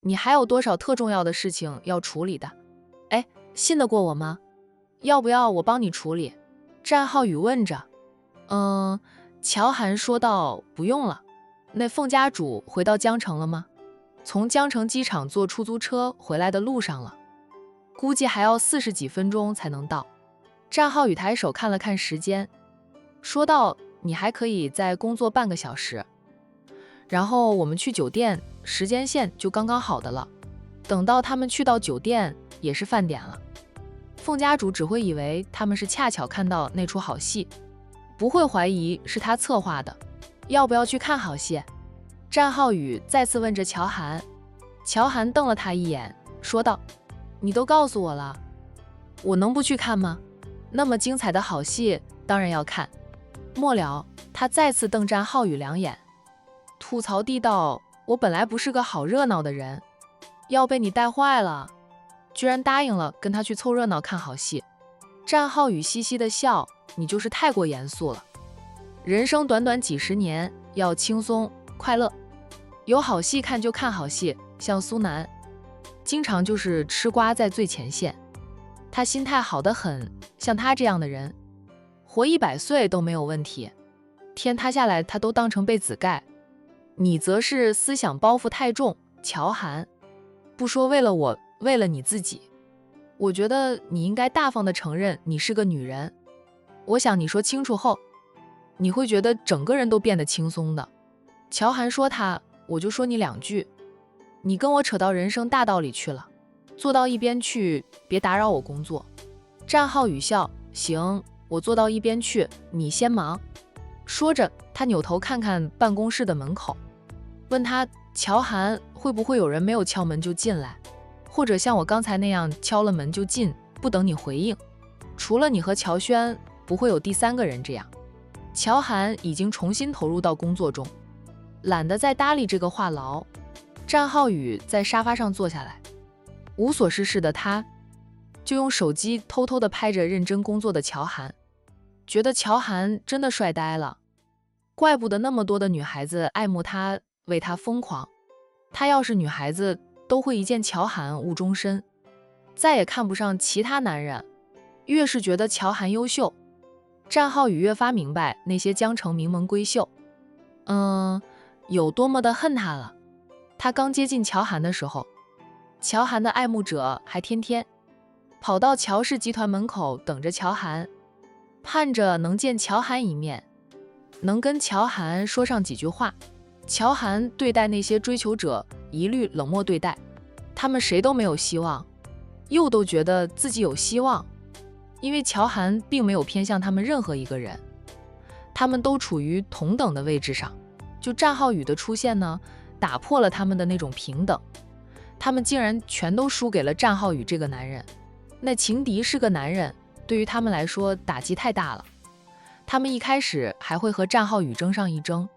你还有多少特重要的事情要处理的？哎，信得过我吗？要不要我帮你处理？战浩宇问着。乔涵说道，不用了。那凤家主回到江城了吗？从江城机场坐出租车回来的路上了，估计还要40几分钟才能到。战浩宇抬手看了看时间，说道，你还可以再工作半个小时，然后我们去酒店，时间线就刚刚好的了。等到他们去到酒店，也是饭点了。凤家主只会以为他们是恰巧看到那出好戏，不会怀疑是他策划的。要不要去看好戏？战浩宇再次问着乔涵。乔涵瞪了他一眼，说道，你都告诉我了，我能不去看吗？那么精彩的好戏，当然要看。末了，他再次瞪战浩宇两眼，吐槽地道，我本来不是个好热闹的人，要被你带坏了，居然答应了跟他去凑热闹看好戏。战浩宇嘻嘻的笑，你就是太过严肃了。人生短短几十年，要轻松快乐，有好戏看就看好戏。像苏南，经常就是吃瓜在最前线，他心态好得很，像他这样的人，活100岁都没有问题，天塌下来他都当成被子盖。你则是思想包袱太重，乔涵，不说为了我，为了你自己，我觉得你应该大方地承认你是个女人。我想你说清楚后，你会觉得整个人都变得轻松的。乔涵说他，我就说你2句，你跟我扯到人生大道理去了，坐到一边去，别打扰我工作。战浩宇笑，行，我坐到一边去，你先忙。说着，他扭头看看办公室的门口，问他，乔涵，会不会有人没有敲门就进来，或者像我刚才那样敲了门就进，不等你回应？除了你和乔轩，不会有第3个人这样。乔涵已经重新投入到工作中，懒得再搭理这个话痨。战浩宇在沙发上坐下来，无所事事的他，就用手机偷偷地拍着认真工作的乔涵，觉得乔涵真的帅呆了，怪不得那么多的女孩子爱慕他，为他疯狂。他要是女孩子，都会一见乔涵误终身，再也看不上其他男人。越是觉得乔涵优秀，战浩宇越发明白那些江城名门闺秀，有多么的恨他了。他刚接近乔涵的时候，乔涵的爱慕者还天天跑到乔氏集团门口等着乔涵，盼着能见乔涵一面，能跟乔涵说上几句话。乔涵对待那些追求者一律冷漠对待，他们谁都没有希望，又都觉得自己有希望，因为乔涵并没有偏向他们任何一个人，他们都处于同等的位置上。就战浩宇的出现呢，打破了他们的那种平等，他们竟然全都输给了战浩宇这个男人。那情敌是个男人，对于他们来说打击太大了。他们一开始还会和战浩宇争上一争，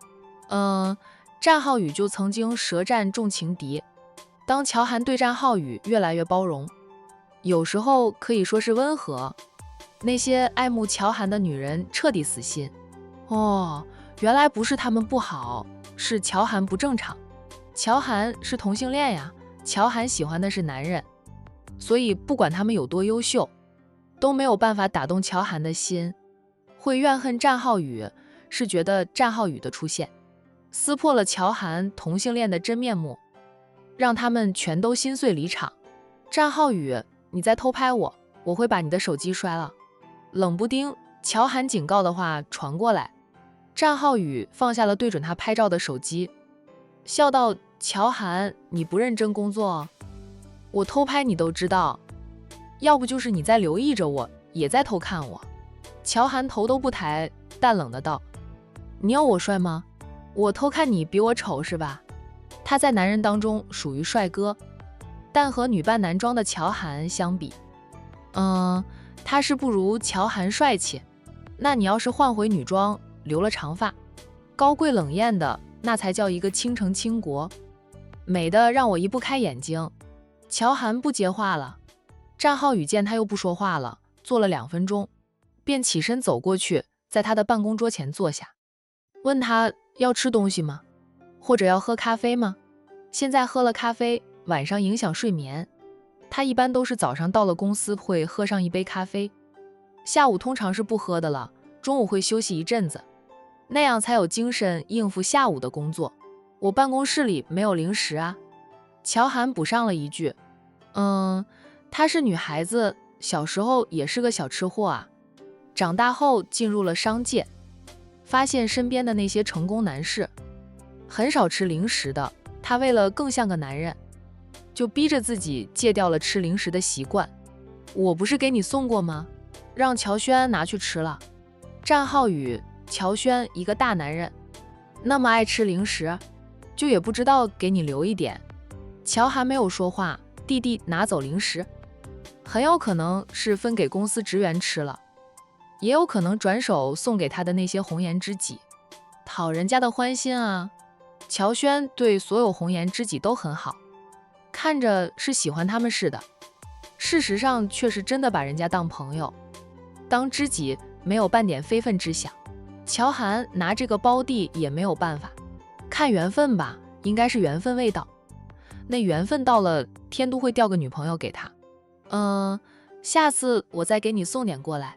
战浩宇就曾经舌战众情敌。当乔涵对战浩宇越来越包容，有时候可以说是温和，那些爱慕乔涵的女人彻底死心。原来不是他们不好，是乔涵不正常。乔涵是同性恋呀，乔涵喜欢的是男人，所以不管他们有多优秀，都没有办法打动乔涵的心。会怨恨战浩宇，是觉得战浩宇的出现撕破了乔涵同性恋的真面目，让他们全都心碎离场。战浩宇，你再偷拍我，我会把你的手机摔了。冷不丁乔涵警告的话传过来，战浩宇放下了对准他拍照的手机，笑道，乔涵，你不认真工作，我偷拍你都知道，要不就是你在留意着我，也在偷看我。乔涵头都不抬，淡冷的道，你有我帅吗？我偷看你比我丑是吧？他在男人当中属于帅哥，但和女扮男装的乔涵相比，他是不如乔涵帅气。那你要是换回女装，留了长发，高贵冷艳的，那才叫一个倾城倾国，美的让我移不开眼睛。乔涵不接话了。战浩宇见他又不说话了，坐了2分钟，便起身走过去，在他的办公桌前坐下，问他要吃东西吗？或者要喝咖啡吗？现在喝了咖啡，晚上影响睡眠。他一般都是早上到了公司会喝上一杯咖啡，下午通常是不喝的了，中午会休息一阵子，那样才有精神应付下午的工作。我办公室里没有零食啊。乔涵补上了一句，她是女孩子，小时候也是个小吃货啊，长大后进入了商界，发现身边的那些成功男士很少吃零食的，她为了更像个男人，就逼着自己戒掉了吃零食的习惯。我不是给你送过吗？让乔轩拿去吃了。战浩宇，乔轩一个大男人，那么爱吃零食，就也不知道给你留一点。乔还没有说话，弟弟拿走零食，很有可能是分给公司职员吃了，也有可能转手送给他的那些红颜知己，讨人家的欢心啊。乔轩对所有红颜知己都很好，看着是喜欢他们似的，事实上却是真的把人家当朋友，当知己，没有半点非分之想。乔涵拿这个胞弟也没有办法，看缘分吧，应该是缘分未到。那缘分到了，天都会调个女朋友给他。下次我再给你送点过来。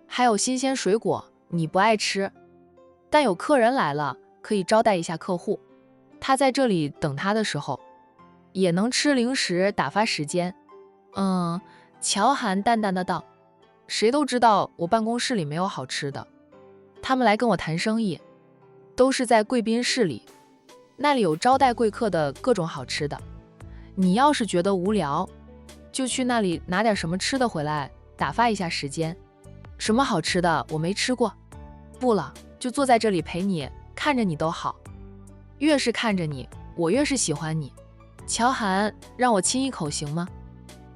还有新鲜水果，你不爱吃，但有客人来了，可以招待一下客户。他在这里等他的时候，也能吃零食打发时间。乔涵淡淡的道，谁都知道我办公室里没有好吃的，他们来跟我谈生意，都是在贵宾室里，那里有招待贵客的各种好吃的。你要是觉得无聊，就去那里拿点什么吃的回来，打发一下时间。什么好吃的我没吃过，不了，就坐在这里陪你，看着你都好。越是看着你，我越是喜欢你。乔涵，让我亲一口行吗？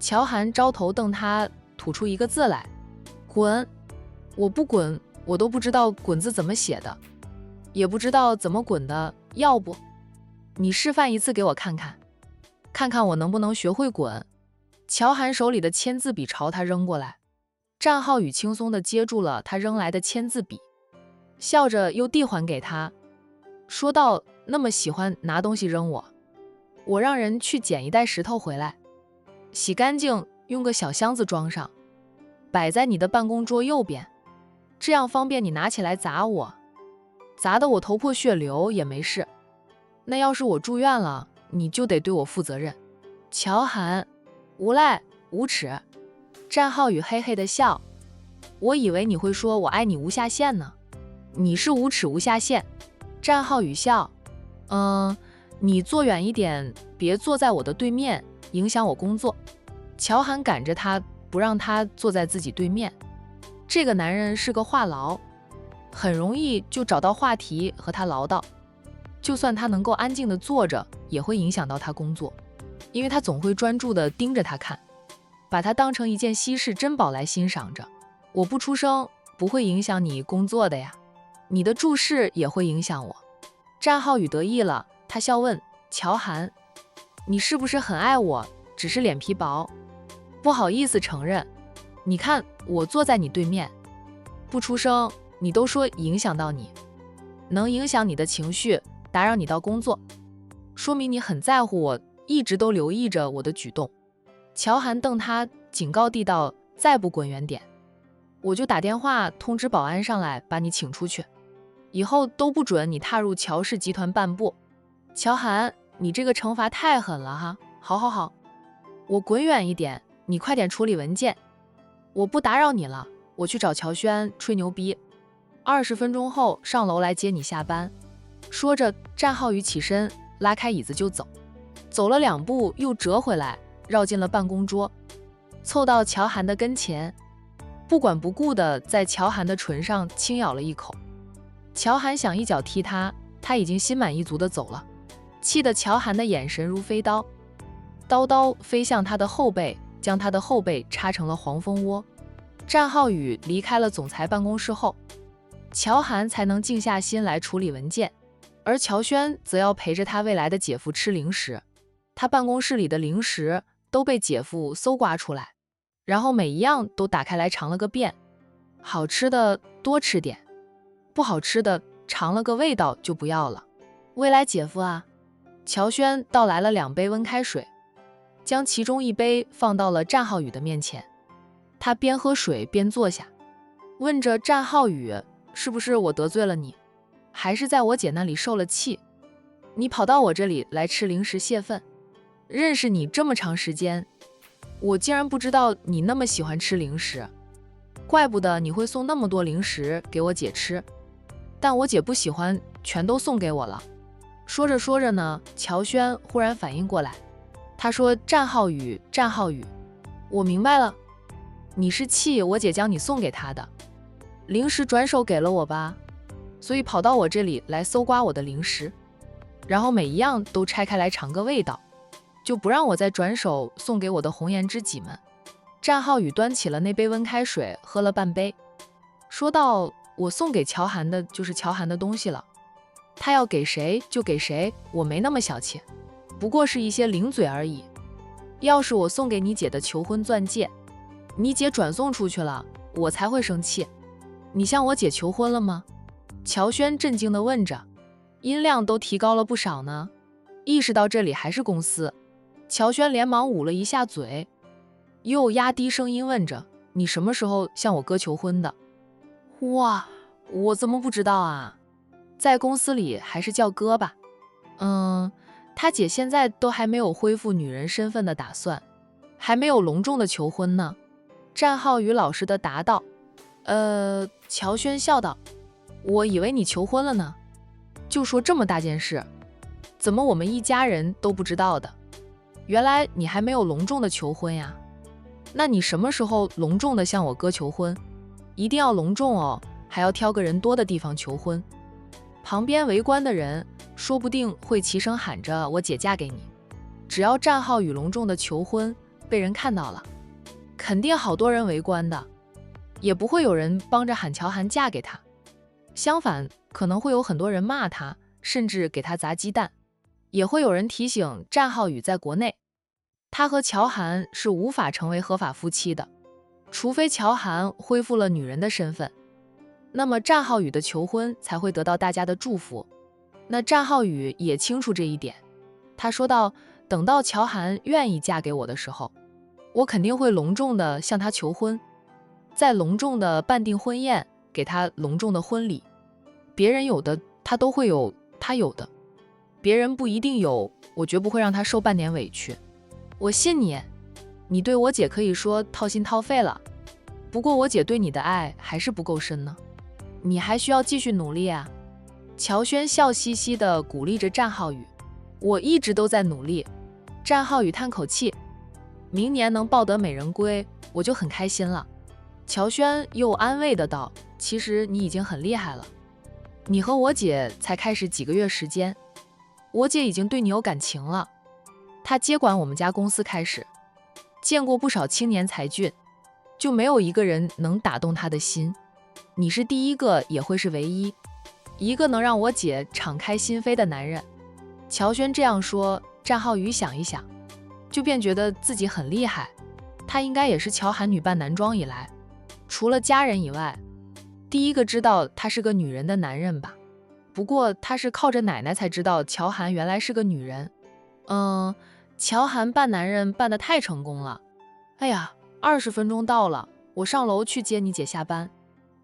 乔涵招头瞪他，吐出一个字来，滚。我不滚，我都不知道滚字怎么写的，也不知道怎么滚的，要不你示范一次给我看看，看看我能不能学会滚。乔涵手里的签字笔朝他扔过来，战浩宇轻松地接住了他扔来的签字笔，笑着又递还给他，说道，那么喜欢拿东西扔我让人去捡一袋石头回来，洗干净，用个小箱子装上，摆在你的办公桌右边，这样方便你拿起来砸我，砸得我头破血流也没事。那要是我住院了，你就得对我负责任。乔涵，无赖无耻。战浩宇嘿嘿的笑，我以为你会说我爱你无下限呢，你是无耻无下限。战浩宇笑，你坐远一点，别坐在我的对面，影响我工作。乔涵赶着他，不让他坐在自己对面。这个男人是个话痨，很容易就找到话题和他唠叨，就算他能够安静地坐着，也会影响到他工作，因为他总会专注地盯着他看，把他当成一件稀世珍宝来欣赏着。我不出声，不会影响你工作的呀，你的注视也会影响我。战浩宇得意了，他笑问，乔涵，你是不是很爱我，只是脸皮薄，不好意思承认？你看我坐在你对面，不出声，你都说影响到你，能影响你的情绪，打扰你到工作，说明你很在乎我，一直都留意着我的举动。乔涵瞪他，警告地道，再不滚远点，我就打电话通知保安上来把你请出去，以后都不准你踏入乔氏集团半步。乔涵，你这个惩罚太狠了哈！好，我滚远一点，你快点处理文件，我不打扰你了，我去找乔轩吹牛逼，20分钟后上楼来接你下班。说着，战浩宇起身拉开椅子就走，走了2步又折回来，绕进了办公桌，凑到乔涵的跟前，不管不顾地在乔涵的唇上轻咬了一口。乔涵想一脚踢他，他已经心满意足地走了，气得乔涵的眼神如飞刀，刀飞向他的后背，将他的后背插成了黄蜂窝。战浩宇离开了总裁办公室后，乔涵才能静下心来处理文件，而乔轩则要陪着他未来的姐夫吃零食。他办公室里的零食都被姐夫搜刮出来，然后每一样都打开来尝了个遍，好吃的多吃点，不好吃的尝了个味道就不要了。未来姐夫啊，乔轩倒来了2杯温开水，将其中一杯放到了战浩宇的面前。他边喝水边坐下，问着战浩宇，是不是我得罪了你，还是在我姐那里受了气？你跑到我这里来吃零食泄愤？认识你这么长时间，我竟然不知道你那么喜欢吃零食，怪不得你会送那么多零食给我姐吃，但我姐不喜欢，全都送给我了。说着说着呢，乔轩忽然反应过来，他说：战浩宇，战浩宇，我明白了，你是气我姐将你送给她的零食转手给了我吧，所以跑到我这里来搜刮我的零食，然后每一样都拆开来尝个味道，就不让我再转手送给我的红颜知己们。战浩宇端起了那杯温开水，喝了半杯，说道：我送给乔涵的就是乔涵的东西了，他要给谁就给谁，我没那么小气，不过是一些零嘴而已。要是我送给你姐的求婚钻戒，你姐转送出去了，我才会生气。你向我姐求婚了吗？乔轩震惊地问着，音量都提高了不少呢。意识到这里还是公司，乔轩连忙捂了一下嘴，又压低声音问着：你什么时候向我哥求婚的？哇，我怎么不知道啊？在公司里还是叫哥吧。他姐现在都还没有恢复女人身份的打算，还没有隆重的求婚呢。战浩宇老实的答道。乔轩笑道，我以为你求婚了呢，就说这么大件事，怎么我们一家人都不知道的？原来你还没有隆重的求婚呀？那你什么时候隆重的向我哥求婚？一定要隆重哦，还要挑个人多的地方求婚。旁边围观的人说不定会齐声喊着我姐嫁给你。只要战浩宇隆重的求婚被人看到了，肯定好多人围观的，也不会有人帮着喊乔涵嫁给他，相反可能会有很多人骂他，甚至给他砸鸡蛋。也会有人提醒战浩宇在国内，他和乔涵是无法成为合法夫妻的，除非乔涵恢复了女人的身份，那么战浩宇的求婚才会得到大家的祝福。那战浩宇也清楚这一点，他说道，等到乔涵愿意嫁给我的时候，我肯定会隆重的向她求婚，再隆重的办订婚宴，给她隆重的婚礼。别人有的他都会有他有的，别人不一定有，我绝不会让他受半点委屈。我信你，你对我姐可以说掏心掏肺了，不过我姐对你的爱还是不够深呢，你还需要继续努力啊。乔轩笑嘻嘻地鼓励着战浩宇，我一直都在努力。战浩宇叹口气，明年能抱得美人归，我就很开心了。乔轩又安慰的道，其实你已经很厉害了，你和我姐才开始几个月时间，我姐已经对你有感情了。她接管我们家公司开始，见过不少青年才俊，就没有一个人能打动她的心，你是第一个也会是唯一，一个能让我姐敞开心扉的男人。乔轩这样说，战浩宇想一想，就便觉得自己很厉害。他应该也是乔涵女扮男装以来，除了家人以外，第一个知道她是个女人的男人吧。不过他是靠着奶奶才知道乔涵原来是个女人。乔涵扮男人扮得太成功了。哎呀，20分钟到了，我上楼去接你姐下班。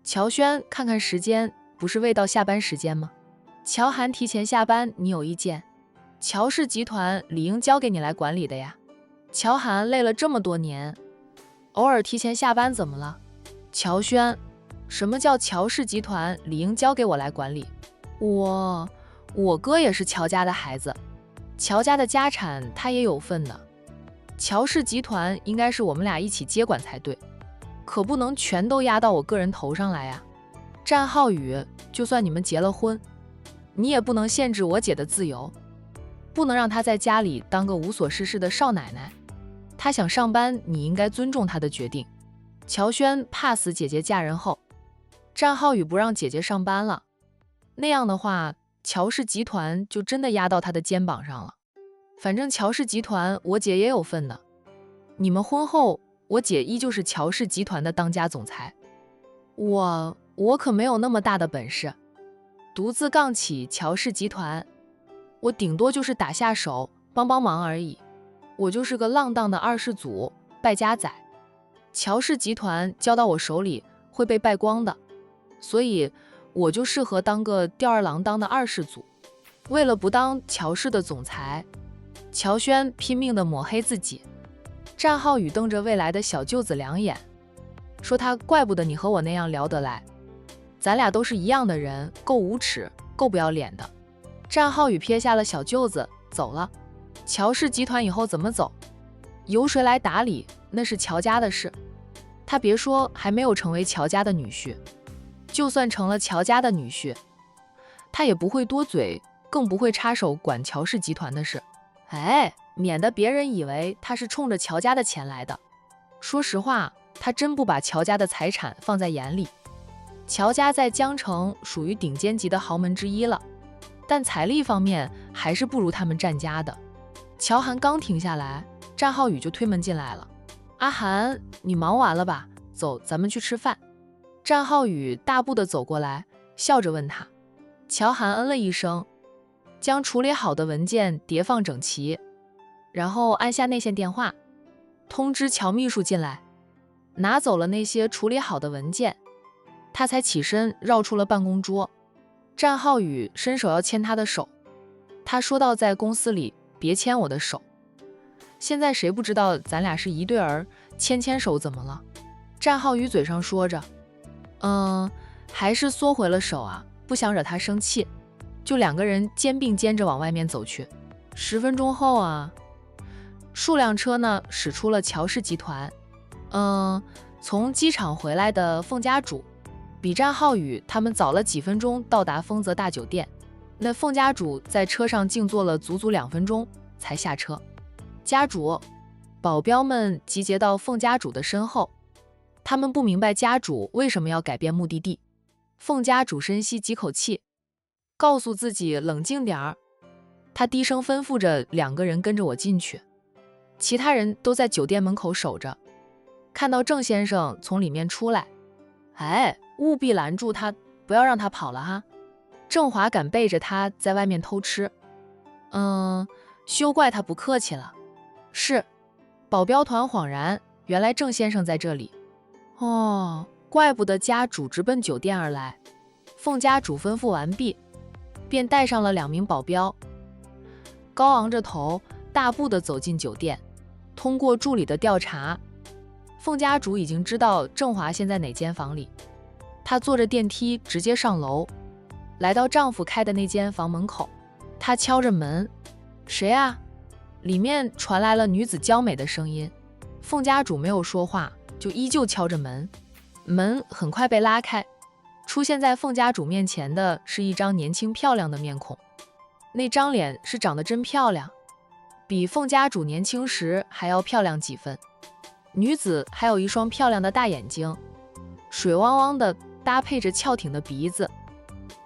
乔轩看看时间，不是未到下班时间吗？乔涵提前下班，你有意见？乔氏集团理应交给你来管理的呀。乔涵累了这么多年，偶尔提前下班怎么了？乔轩，什么叫乔氏集团理应交给我来管理？我哥也是乔家的孩子，乔家的家产他也有份的。乔氏集团应该是我们俩一起接管才对，可不能全都压到我个人头上来呀。战浩宇，就算你们结了婚，你也不能限制我姐的自由，不能让她在家里当个无所事事的少奶奶。她想上班，你应该尊重她的决定。乔轩怕死姐姐嫁人后，战浩宇不让姐姐上班了，那样的话，乔氏集团就真的压到她的肩膀上了。反正乔氏集团我姐也有份的，你们婚后，我姐依旧是乔氏集团的当家总裁。我可没有那么大的本事，独自杠起乔氏集团，我顶多就是打下手帮帮忙而已。我就是个浪荡的二世祖，败家仔。乔氏集团交到我手里会被败光的，所以我就适合当个吊儿郎当的二世祖。为了不当乔氏的总裁，乔轩拼命地抹黑自己。战浩宇瞪着未来的小舅子两眼，说他怪不得你和我那样聊得来，咱俩都是一样的人，够无耻，够不要脸的。战浩宇撇下了小舅子走了。乔氏集团以后怎么走，由谁来打理，那是乔家的事。他别说还没有成为乔家的女婿，就算成了乔家的女婿，他也不会多嘴，更不会插手管乔氏集团的事。免得别人以为他是冲着乔家的钱来的。说实话，他真不把乔家的财产放在眼里。乔家在江城属于顶尖级的豪门之一了，但财力方面还是不如他们战家的。乔涵刚停下来，战浩宇就推门进来了。阿涵，你忙完了吧？走，咱们去吃饭。战浩宇大步地走过来，笑着问他。乔涵嗯了一声，将处理好的文件叠放整齐，然后按下内线电话，通知乔秘书进来，拿走了那些处理好的文件，他才起身绕出了办公桌。战浩宇伸手要牵他的手，他说道，在公司里别牵我的手，现在谁不知道咱俩是一对儿，牵手怎么了？战浩宇嘴上说着，还是缩回了手啊，不想惹他生气，就两个人肩并肩着往外面走去。10分钟后啊，数辆车呢驶出了乔氏集团。从机场回来的凤家主比战浩宇他们早了几分钟到达丰泽大酒店。那凤家主在车上静坐了足足2分钟才下车。家主，保镖们集结到凤家主的身后，他们不明白家主为什么要改变目的地。凤家主深吸几口气，告诉自己冷静点儿。他低声吩咐着2个人跟着我进去，其他人都在酒店门口守着。看到郑先生从里面出来，务必拦住他，不要让他跑了哈。郑华敢背着他在外面偷吃，休怪他不客气了。是。保镖团恍然，原来郑先生在这里。怪不得家主直奔酒店而来。凤家主吩咐完毕，便带上了2名保镖，高昂着头，大步地走进酒店。通过助理的调查，凤家主已经知道郑华现在哪间房里。她坐着电梯直接上楼，来到丈夫开的那间房门口。她敲着门，谁啊？里面传来了女子娇美的声音。凤家主没有说话，就依旧敲着门。门很快被拉开，出现在凤家主面前的是一张年轻漂亮的面孔。那张脸是长得真漂亮，比凤家主年轻时还要漂亮几分。女子还有一双漂亮的大眼睛，水汪汪的，搭配着翘挺的鼻子，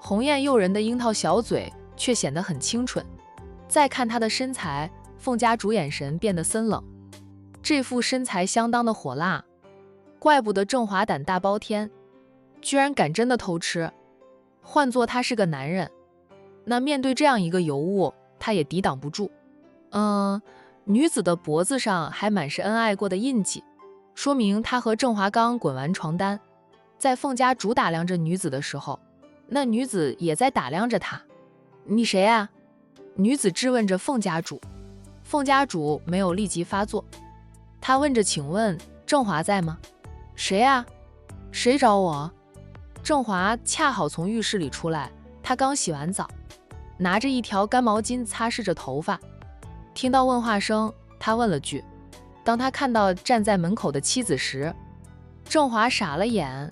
红艳诱人的樱桃小嘴却显得很清纯。再看她的身材，凤家主眼神变得森冷。这副身材相当的火辣，怪不得郑华胆大包天，居然敢真的偷吃。换做他是个男人，那面对这样一个尤物，他也抵挡不住。女子的脖子上还满是恩爱过的印记，说明他和郑华刚滚完床单。在凤家主打量着女子的时候，那女子也在打量着他。你谁啊？女子质问着凤家主。凤家主没有立即发作，他问着，请问郑华在吗？谁啊？谁找我？郑华恰好从浴室里出来，他刚洗完澡，拿着一条干毛巾擦拭着头发。听到问话声，他问了句。当他看到站在门口的妻子时，郑华傻了眼，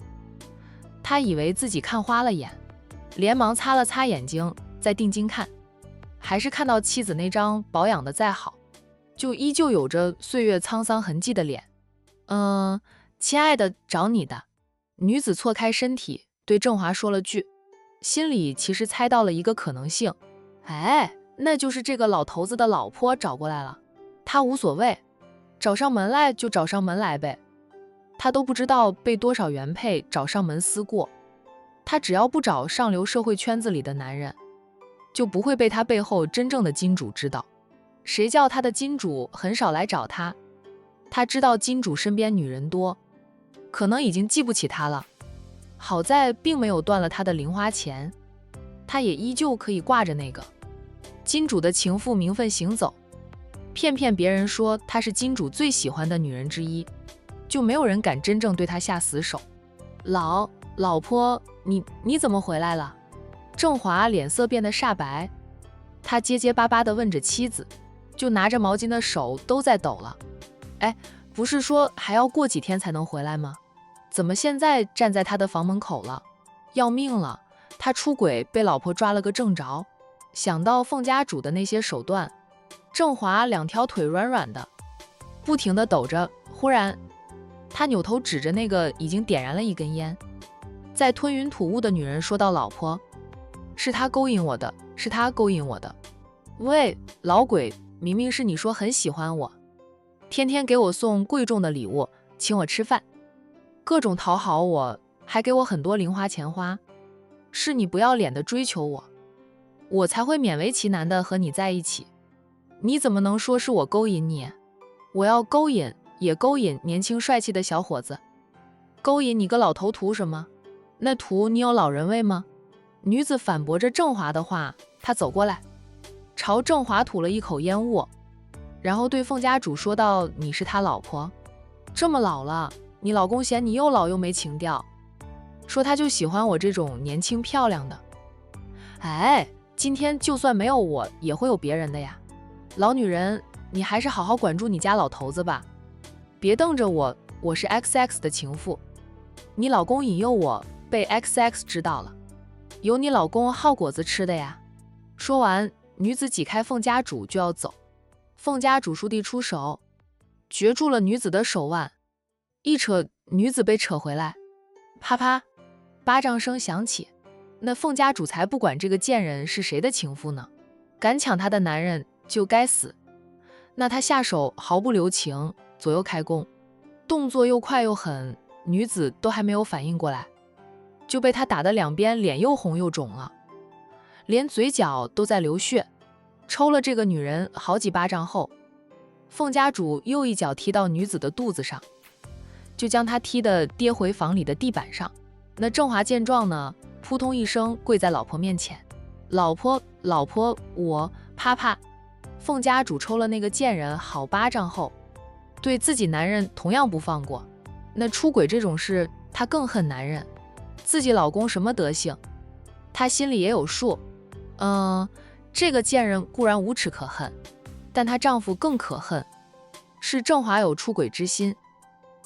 他以为自己看花了眼，连忙擦了擦眼睛，再定睛看，还是看到妻子那张保养的再好，就依旧有着岁月沧桑痕迹的脸。亲爱的，找你的。女子错开身体，对郑华说了句，心里其实猜到了一个可能性，那就是这个老头子的老婆找过来了。他无所谓，找上门来就找上门来呗，他都不知道被多少原配找上门撕过。他只要不找上流社会圈子里的男人，就不会被他背后真正的金主知道。谁叫他的金主很少来找他？他知道金主身边女人多，可能已经记不起他了。好在并没有断了他的零花钱，他也依旧可以挂着那个金主的情妇名分行走，骗别人说她是金主最喜欢的女人之一，就没有人敢真正对他下死手。老婆，你怎么回来了？郑华脸色变得煞白，他结结巴巴地问着妻子，就拿着毛巾的手都在抖了。哎，不是说还要过几天才能回来吗？怎么现在站在他的房门口了？要命了，他出轨被老婆抓了个正着。想到凤家主的那些手段，郑华两条腿软软的，不停地抖着。忽然，他扭头指着那个已经点燃了一根烟，在吞云吐雾的女人说道：“老婆，是他勾引我的，是他勾引我的。喂，老鬼，明明是你说很喜欢我，天天给我送贵重的礼物，请我吃饭，各种讨好我，还给我很多零花钱花，是你不要脸的追求我，我才会勉为其难的和你在一起。你怎么能说是我勾引你？我要勾引也勾引年轻帅气的小伙子，勾引你个老头图什么？那图你有老人味吗？”女子反驳着郑华的话，她走过来，朝郑华吐了一口烟雾，然后对凤家主说道：“你是他老婆，这么老了，你老公嫌你又老又没情调，说他就喜欢我这种年轻漂亮的。哎，今天就算没有我，也会有别人的呀。老女人，你还是好好管住你家老头子吧，别瞪着我，我是 XX 的情妇，你老公引诱我，被 XX 知道了，有你老公好果子吃的呀。”说完，女子挤开凤家主就要走，凤家主倏地出手，攫住了女子的手腕，一扯，女子被扯回来，啪啪，巴掌声响起。那凤家主才不管这个贱人是谁的情妇呢，敢抢他的男人就该死。那他下手毫不留情，左右开弓，动作又快又狠，女子都还没有反应过来，就被他打得两边脸又红又肿了，连嘴角都在流血。抽了这个女人好几巴掌后，凤家主又一脚踢到女子的肚子上，就将她踢得跌回房里的地板上。那郑华见状呢，扑通一声跪在老婆面前：“老婆，我……”啪啪，凤家主抽了那个贱人好巴掌后，对自己男人同样不放过。那出轨这种事，她更恨男人，自己老公什么德行，她心里也有数。这个贱人固然无耻可恨，但她丈夫更可恨，是郑华有出轨之心，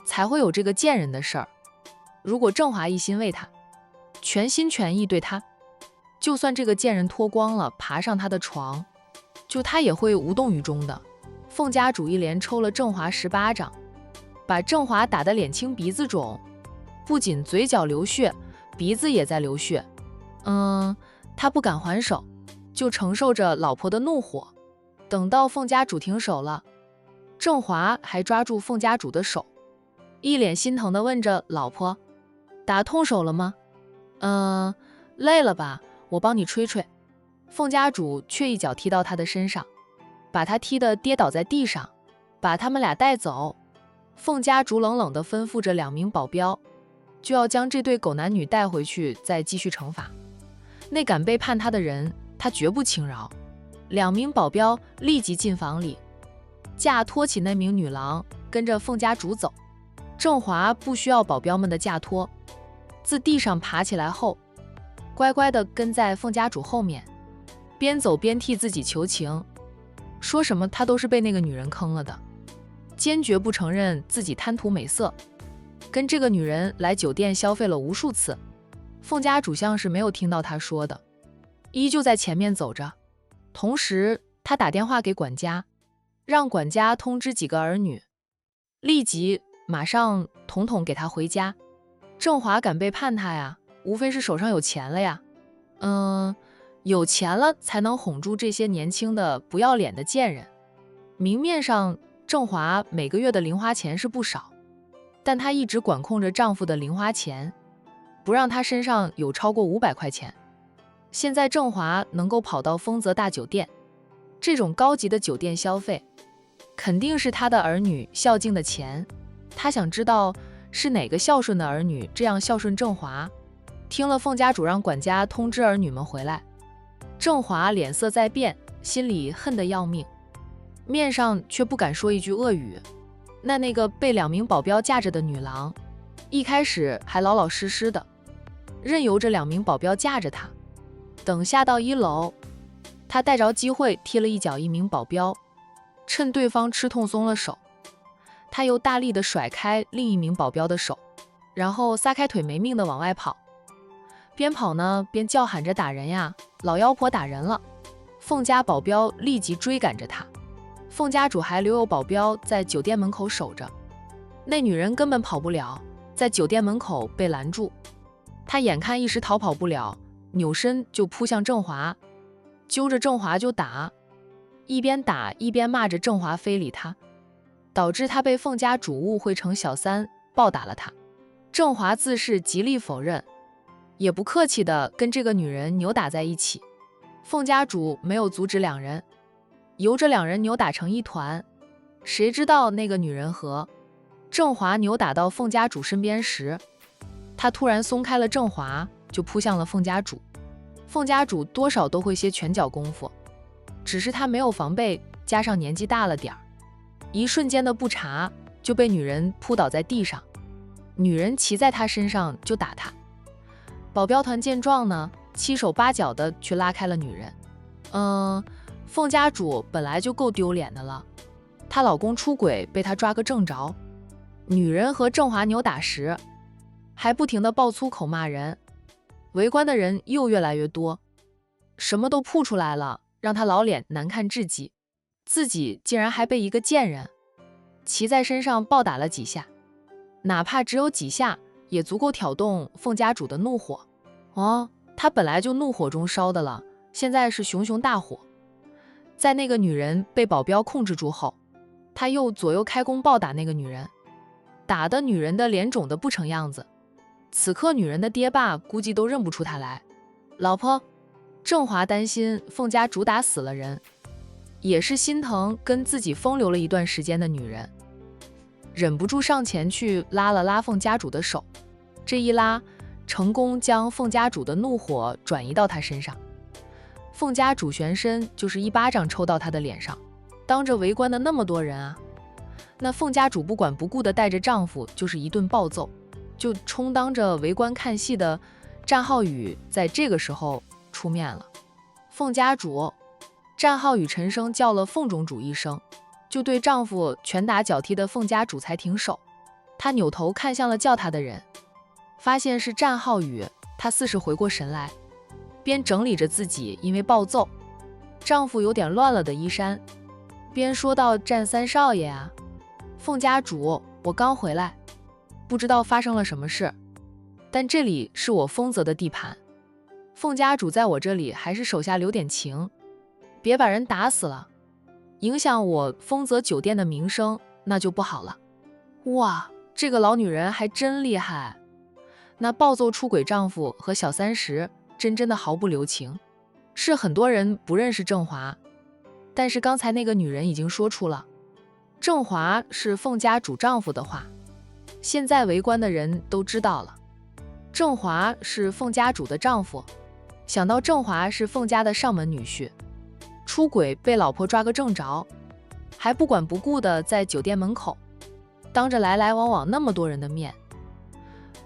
才会有这个贱人的事儿。如果郑华一心为她，全心全意对她，就算这个贱人脱光了爬上他的床，就他也会无动于衷的。凤家主一连抽了郑华10巴掌，把郑华打得脸青鼻子肿，不仅嘴角流血，鼻子也在流血。他不敢还手，就承受着老婆的怒火。等到凤家主停手了，郑华还抓住凤家主的手，一脸心疼地问着：“老婆，打痛手了吗？”“累了吧，我帮你吹吹。”凤家主却一脚踢到他的身上，把他踢得跌倒在地上，把他们俩带走。凤家主冷冷地吩咐着2名保镖，就要将这对狗男女带回去再继续惩罚。那敢背叛他的人，他绝不轻饶。2名保镖立即进房里，架托起那名女郎，跟着凤家主走。郑华不需要保镖们的架托，自地上爬起来后，乖乖地跟在凤家主后面，边走边替自己求情，说什么他都是被那个女人坑了的，坚决不承认自己贪图美色，跟这个女人来酒店消费了无数次。凤家主像是没有听到他说的，依旧在前面走着。同时他打电话给管家，让管家通知几个儿女，立即马上统统给他回家。郑华敢背叛他呀，无非是手上有钱了呀。有钱了才能哄住这些年轻的不要脸的贱人。明面上郑华每个月的零花钱是不少，但她一直管控着丈夫的零花钱，不让他身上有超过500块钱。现在郑华能够跑到丰泽大酒店，这种高级的酒店消费，肯定是他的儿女孝敬的钱。他想知道是哪个孝顺的儿女这样孝顺郑华。听了凤家主让管家通知儿女们回来，郑华脸色在变，心里恨得要命，面上却不敢说一句恶语。那个被2名保镖架着的女郎，一开始还老老实实的，任由着2名保镖架着她。等下到1楼，他逮着机会踢了一脚1名保镖，趁对方吃痛松了手，他又大力地甩开另1名保镖的手，然后撒开腿没命地往外跑。边跑呢边叫喊着打人呀，老妖婆打人了。凤家保镖立即追赶着他，凤家主还留有保镖在酒店门口守着。那女人根本跑不了，在酒店门口被拦住。他眼看一时逃跑不了，扭身就扑向郑华，揪着郑华就打，一边打一边骂着郑华非礼他，导致他被凤家主误会成小三，暴打了他。郑华自是极力否认，也不客气地跟这个女人扭打在一起。凤家主没有阻止2人，由着2人扭打成一团。谁知道那个女人和郑华扭打到凤家主身边时，他突然松开了郑华，就扑向了凤家主。凤家主多少都会些拳脚功夫，只是他没有防备，加上年纪大了点儿，一瞬间的不察就被女人扑倒在地上。女人骑在他身上就打他。保镖团见状呢，七手八脚的去拉开了女人。凤家主本来就够丢脸的了，她老公出轨被她抓个正着，女人和郑华扭打时还不停地爆粗口骂人，围观的人又越来越多，什么都扑出来了，让她老脸难看至极。自己竟然还被一个贱人骑在身上暴打了几下，哪怕只有几下也足够挑动凤家主的怒火。他本来就怒火中烧的了，现在是熊熊大火。在那个女人被保镖控制住后，他又左右开弓暴打那个女人，打的女人的脸肿得不成样子。此刻女人的爹爸估计都认不出他来。老婆，郑华担心凤家主打死了人，也是心疼跟自己风流了一段时间的女人，忍不住上前去拉了拉凤家主的手。这一拉，成功将凤家主的怒火转移到他身上。凤家主旋身就是一巴掌抽到他的脸上，当着围观的那么多人啊。那凤家主不管不顾地带着丈夫就是一顿暴揍，就充当着围观看戏的战浩宇在这个时候出面了。凤家主，战浩宇沉声叫了凤种主一声，就对丈夫拳打脚踢的凤家主才停手。他扭头看向了叫他的人，发现是战浩宇，他似是回过神来，边整理着自己因为暴揍丈夫有点乱了的衣衫，边说道：战三少爷啊，凤家主，我刚回来，不知道发生了什么事，但这里是我丰泽的地盘，凤家主在我这里还是手下留点情，别把人打死了，影响我丰泽酒店的名声，那就不好了。哇，这个老女人还真厉害，那暴揍出轨丈夫和小三时，真的毫不留情。是很多人不认识郑华，但是刚才那个女人已经说出了郑华是凤家主丈夫的话，现在围观的人都知道了，郑华是凤家主的丈夫。想到郑华是凤家的上门女婿，出轨被老婆抓个正着，还不管不顾的在酒店门口当着来来往往那么多人的面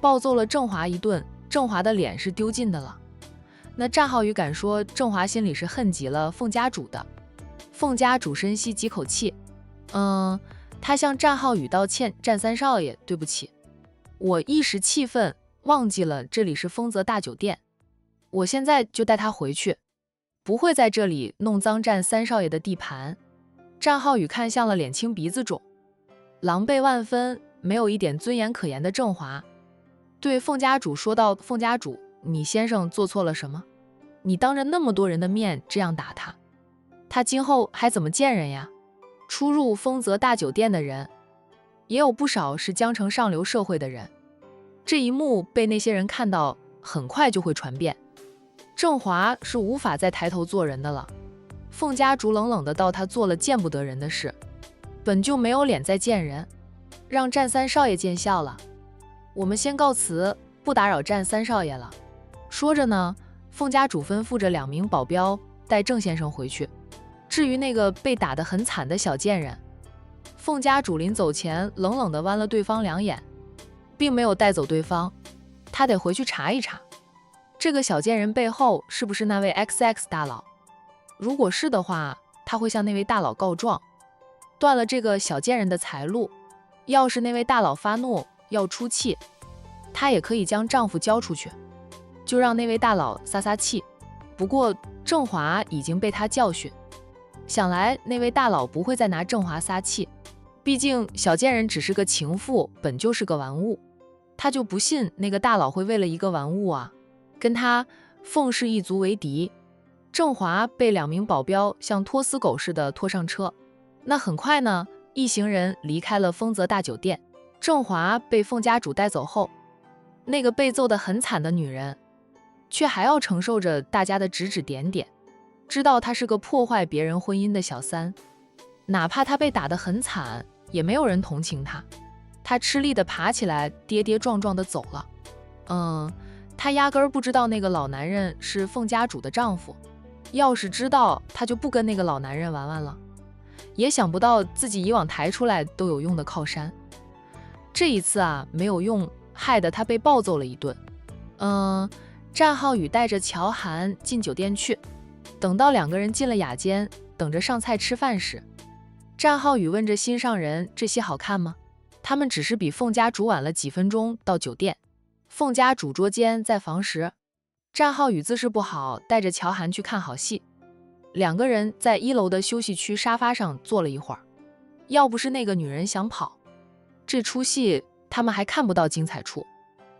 暴揍了郑华一顿，郑华的脸是丢尽的了。那战浩宇敢说郑华心里是恨极了凤家主的。凤家主深吸几口气，他向战浩宇道歉：战三少爷，对不起，我一时气愤，忘记了这里是丰泽大酒店，我现在就带他回去，不会在这里弄脏战三少爷的地盘。战浩宇看向了脸青鼻子肿、狼狈万分、没有一点尊严可言的郑华，对凤家主说道：凤家主，你先生做错了什么？你当着那么多人的面这样打他，他今后还怎么见人呀？出入丰泽大酒店的人也有不少是江城上流社会的人，这一幕被那些人看到，很快就会传遍。郑华是无法再抬头做人的了。凤家主冷冷的道他做了见不得人的事，本就没有脸再见人，让战三少爷见笑了。我们先告辞，不打扰战三少爷了。说着呢，凤家主吩咐着2名保镖带郑先生回去。至于那个被打得很惨的小贱人，凤家主临走前冷冷地剜了对方2眼，并没有带走对方，他得回去查一查，这个小贱人背后是不是那位 XX 大佬。如果是的话，他会向那位大佬告状，断了这个小贱人的财路。要是那位大佬发怒要出气，她也可以将丈夫交出去，就让那位大佬撒撒气。不过郑华已经被他教训，想来那位大佬不会再拿郑华撒气，毕竟小贱人只是个情妇，本就是个玩物，他就不信那个大佬会为了一个玩物啊，跟他凤氏一族为敌。郑华被2名保镖像拖死狗似的拖上车，那很快呢，一行人离开了丰泽大酒店。郑华被凤家主带走后，那个被揍得很惨的女人却还要承受着大家的指指点点，知道她是个破坏别人婚姻的小三，哪怕她被打得很惨，也没有人同情她。她吃力地爬起来，跌跌撞撞地走了。她压根儿不知道那个老男人是凤家主的丈夫，要是知道，她就不跟那个老男人玩玩了。也想不到自己以往抬出来都有用的靠山，这一次啊没有用，害得她被暴揍了一顿。战浩宇带着乔涵进酒店去，等到2个人进了雅间，等着上菜吃饭时，战浩宇问着心上人：“这戏好看吗？”他们只是比凤家主晚了几分钟到酒店，凤家主捉奸在房时，战浩宇姿势不好，带着乔涵去看好戏。2个人在1楼的休息区沙发上坐了一会儿，要不是那个女人想跑，这出戏他们还看不到精彩处。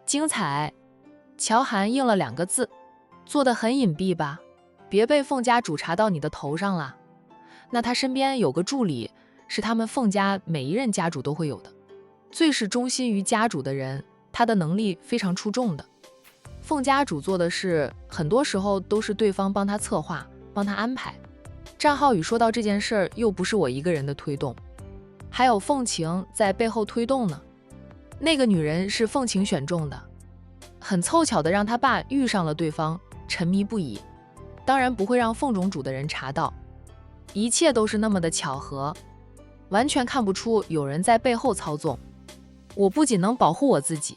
精彩，乔涵应了2个字，做得很隐蔽吧，别被凤家主查到你的头上了。那他身边有个助理，是他们凤家每一任家主都会有的，最是忠心于家主的人，他的能力非常出众的。凤家主做的事，很多时候都是对方帮他策划，帮他安排。战浩宇说到这件事儿，又不是我一个人的推动，还有凤晴在背后推动呢。那个女人是凤晴选中的，很凑巧的让他爸遇上了对方，沉迷不已，当然不会让凤种主的人查到，一切都是那么的巧合，完全看不出有人在背后操纵。我不仅能保护我自己，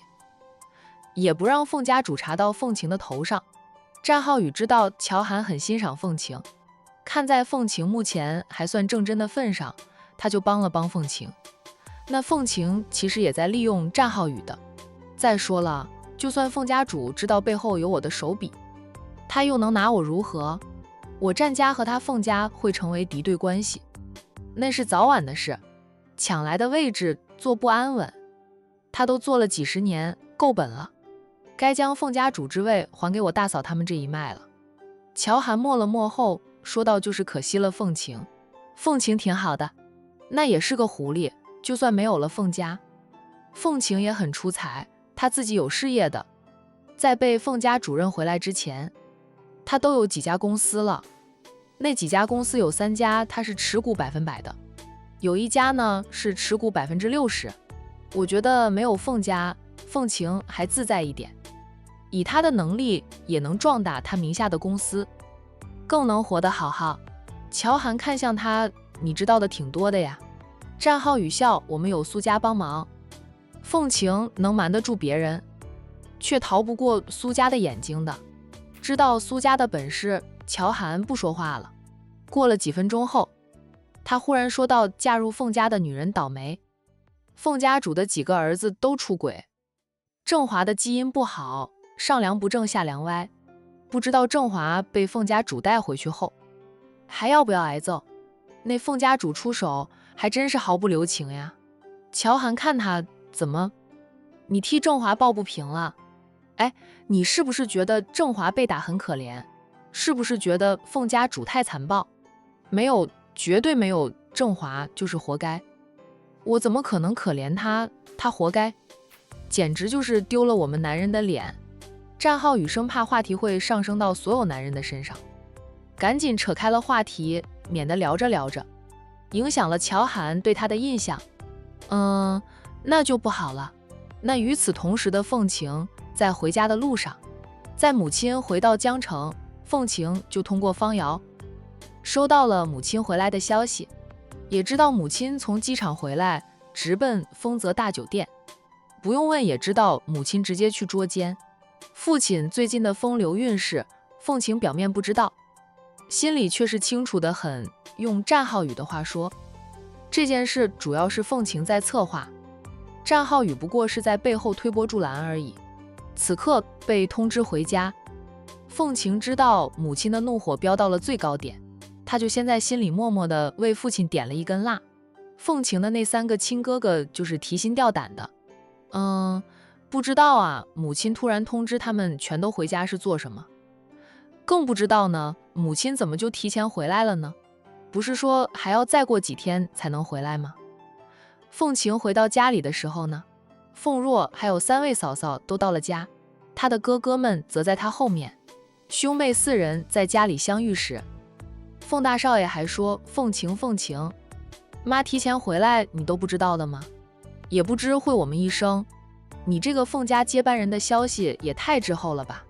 也不让凤家主查到凤晴的头上。战浩宇知道乔涵很欣赏凤晴，看在凤晴目前还算正真的份上，他就帮了帮凤晴。那凤晴其实也在利用战浩宇的。再说了，就算凤家主知道背后有我的手笔，他又能拿我如何？我战家和他凤家会成为敌对关系，那是早晚的事。抢来的位置坐不安稳，他都做了几10年，够本了，该将凤家主之位还给我大嫂他们这一脉了。乔涵默了默后说道：“就是可惜了凤晴，凤晴挺好的，那也是个狐狸，就算没有了凤家，凤晴也很出彩，她自己有事业的。在被凤家主任回来之前，她都有几家公司了，那几家公司有3家她是持股100%的，有1家呢是持股60%。我觉得没有凤家，凤晴还自在一点，以她的能力也能壮大她名下的公司，更能活得好好。”乔涵看向他：“你知道的挺多的呀。”战浩宇笑：“我们有苏家帮忙，凤晴能瞒得住别人，却逃不过苏家的眼睛的。”知道苏家的本事，乔涵不说话了。过了几分钟后，他忽然说道：“嫁入凤家的女人倒霉，凤家主的几个儿子都出轨，郑华的基因不好，上梁不正下梁歪，不知道郑华被凤家主带回去后，还要不要挨揍？那凤家主出手还真是毫不留情呀。”乔涵看他：“怎么，你替郑华抱不平了？哎，你是不是觉得郑华被打很可怜？是不是觉得凤家主太残暴？没有，绝对没有，郑华就是活该。我怎么可能可怜他？他活该，简直就是丢了我们男人的脸。”战浩宇生怕话题会上升到所有男人的身上，赶紧扯开了话题，免得聊着聊着影响了乔涵对他的印象。那就不好了。那与此同时的凤晴在回家的路上，在母亲回到江城，凤晴就通过方瑶收到了母亲回来的消息，也知道母亲从机场回来直奔丰泽大酒店，不用问也知道母亲直接去捉奸。父亲最近的风流韵事，凤晴表面不知道，心里却是清楚得很。用战浩宇的话说，这件事主要是凤晴在策划，战浩宇不过是在背后推波助澜而已。此刻被通知回家，凤晴知道母亲的怒火飙到了最高点，她就先在心里默默地为父亲点了一根蜡。凤晴的那3个亲哥哥就是提心吊胆的，不知道啊，母亲突然通知他们全都回家是做什么？更不知道呢，母亲怎么就提前回来了呢？不是说还要再过几天才能回来吗？凤晴回到家里的时候呢，凤若还有3位嫂嫂都到了家，她的哥哥们则在她后面。兄妹4人在家里相遇时，凤大少爷还说：“凤晴，妈提前回来你都不知道的吗？也不知会我们一生。你这个凤家接班人的消息也太滞后了吧？”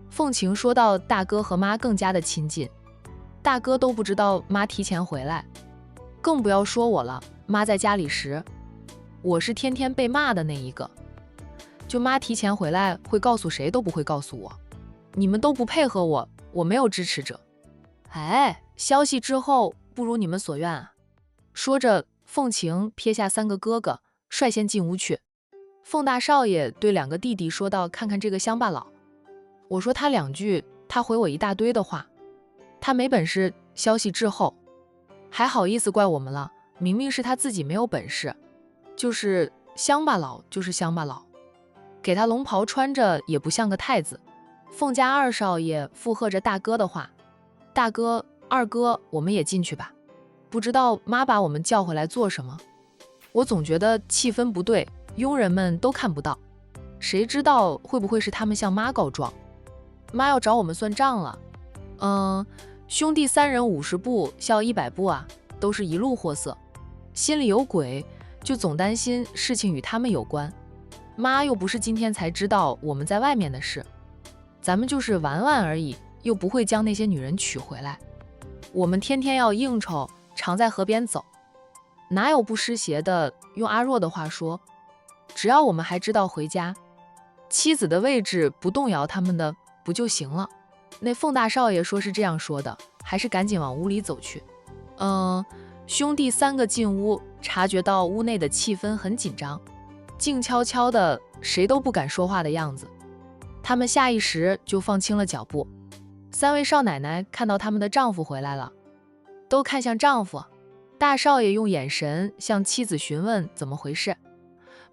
凤晴说到大哥和妈更加的亲近，大哥都不知道妈提前回来，更不要说我了。妈在家里时，我是天天被骂的那一个，就妈提前回来会告诉谁都不会告诉我，你们都不配合我，我没有支持者。消息之后不如你们所愿啊。说着，凤晴撇下3个哥哥，率先进屋去。凤大少爷对2个弟弟说道：“看看这个乡巴佬。”我说他2句，他回我一大堆的话。他没本事，消息滞后，还好意思怪我们了？明明是他自己没有本事，就是乡巴佬，就是乡巴佬，给他龙袍穿着也不像个太子。凤家2少爷附和着大哥的话：“大哥、二哥，我们也进去吧。不知道妈把我们叫回来做什么？我总觉得气氛不对，佣人们都看不到，谁知道会不会是他们向妈告状？妈要找我们算账了。兄弟3人50步笑100步啊，都是一路货色，心里有鬼，就总担心事情与他们有关。妈又不是今天才知道我们在外面的事，咱们就是玩玩而已，又不会将那些女人娶回来。我们天天要应酬，常在河边走，哪有不湿鞋的？用阿若的话说，只要我们还知道回家，妻子的位置不动摇他们的不就行了？那凤大少爷说是这样说的，还是赶紧往屋里走去。兄弟3个进屋，察觉到屋内的气氛很紧张，静悄悄的，谁都不敢说话的样子。他们下意识就放轻了脚步。3位少奶奶看到他们的丈夫回来了，都看向丈夫。大少爷用眼神向妻子询问怎么回事，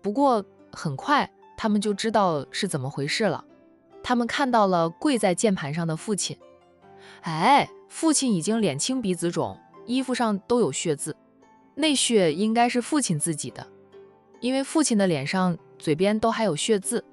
不过很快他们就知道是怎么回事了。他们看到了跪在键盘上的父亲，父亲已经脸青鼻子肿，衣服上都有血渍，那血应该是父亲自己的，因为父亲的脸上、嘴边都还有血渍。